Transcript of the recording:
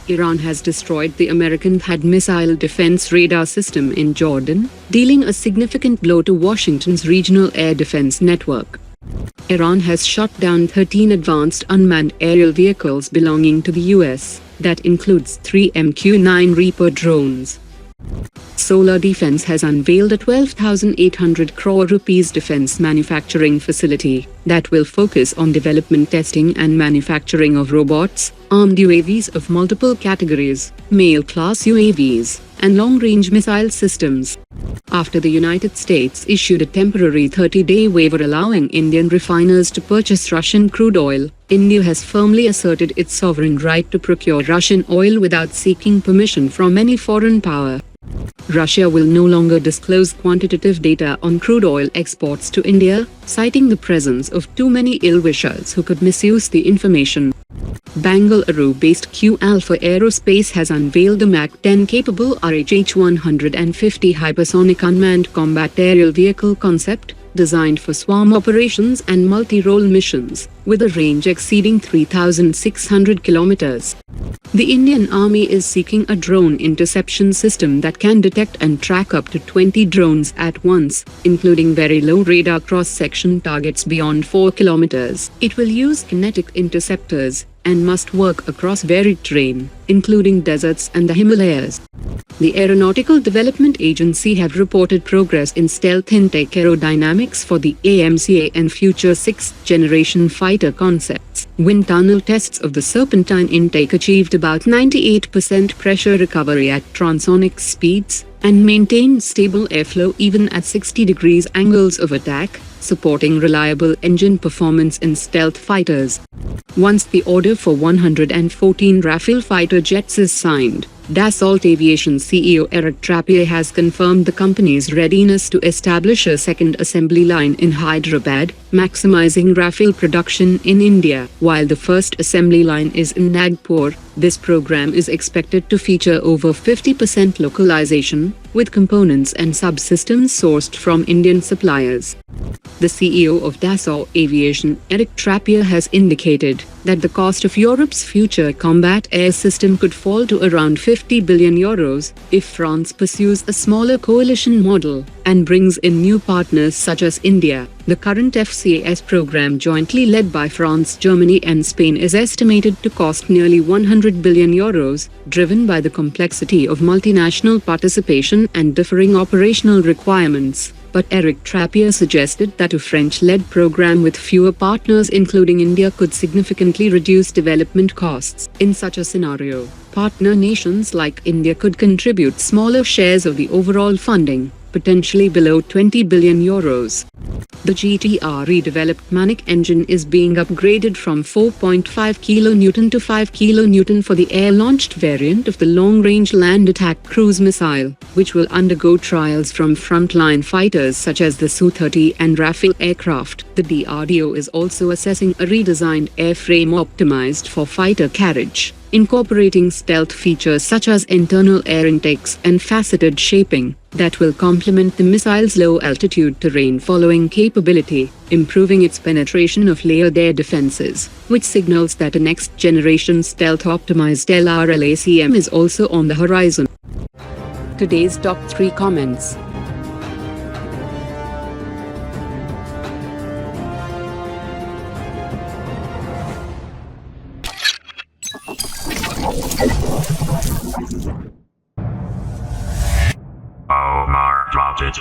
Iran has destroyed the American THAAD missile defense radar system in Jordan, dealing a significant blow to Washington's regional air defense network. Iran has shot down 13 advanced unmanned aerial vehicles belonging to the US, that includes 3 MQ-9 Reaper drones. Solar Defense has unveiled a 12,800 crore rupees defense manufacturing facility that will focus on development, testing and manufacturing of robots, armed UAVs of multiple categories, male-class UAVs, and long-range missile systems. After the United States issued a temporary 30-day waiver allowing Indian refiners to purchase Russian crude oil, India has firmly asserted its sovereign right to procure Russian oil without seeking permission from any foreign power. Russia will no longer disclose quantitative data on crude oil exports to India, citing the presence of too many ill-wishers who could misuse the information. Bangalore-based Q Alpha Aerospace has unveiled the Mach 10-capable RHH-150 hypersonic unmanned combat aerial vehicle concept, designed for swarm operations and multi-role missions, with a range exceeding 3,600 kilometers. The Indian Army is seeking a drone interception system that can detect and track up to 20 drones at once, including very low radar cross-section targets beyond 4 kilometers. It will use kinetic interceptors and must work across varied terrain, including deserts and the Himalayas. The Aeronautical Development Agency have reported progress in stealth intake aerodynamics for the AMCA and future 6th-generation fighter concepts. Wind tunnel tests of the serpentine intake achieved about 98% pressure recovery at transonic speeds and maintained stable airflow even at 60 degrees angles of attack, supporting reliable engine performance in stealth fighters. Once the order for 114 Rafale fighter jets is signed, Dassault Aviation CEO Eric Trappier has confirmed the company's readiness to establish a second assembly line in Hyderabad, maximizing Rafale production in India. While the first assembly line is in Nagpur, this program is expected to feature over 50% localization, with components and subsystems sourced from Indian suppliers. The CEO of Dassault Aviation, Eric Trappier, has indicated that the cost of Europe's future combat air system could fall to around 50 billion euros if France pursues a smaller coalition model and brings in new partners such as India. The current FCAS program, jointly led by France, Germany and Spain, is estimated to cost nearly 100 billion euros, driven by the complexity of multinational participation and differing operational requirements. But Eric Trappier suggested that a French-led program with fewer partners, including India, could significantly reduce development costs. In such a scenario, partner nations like India could contribute smaller shares of the overall funding, potentially below 20 billion euros. The GTR redeveloped Manik engine is being upgraded from 4.5 kN to 5 kN for the air-launched variant of the long-range land attack cruise missile, which will undergo trials from frontline fighters such as the Su-30 and Rafale aircraft. The DRDO is also assessing a redesigned airframe optimized for fighter carriage, incorporating stealth features such as internal air intakes and faceted shaping that will complement the missile's low-altitude terrain following capability, improving its penetration of layered air defenses, which signals that a next-generation stealth-optimized LR-LACM is also on the horizon. Today's top 3 comments. Omar dropped it.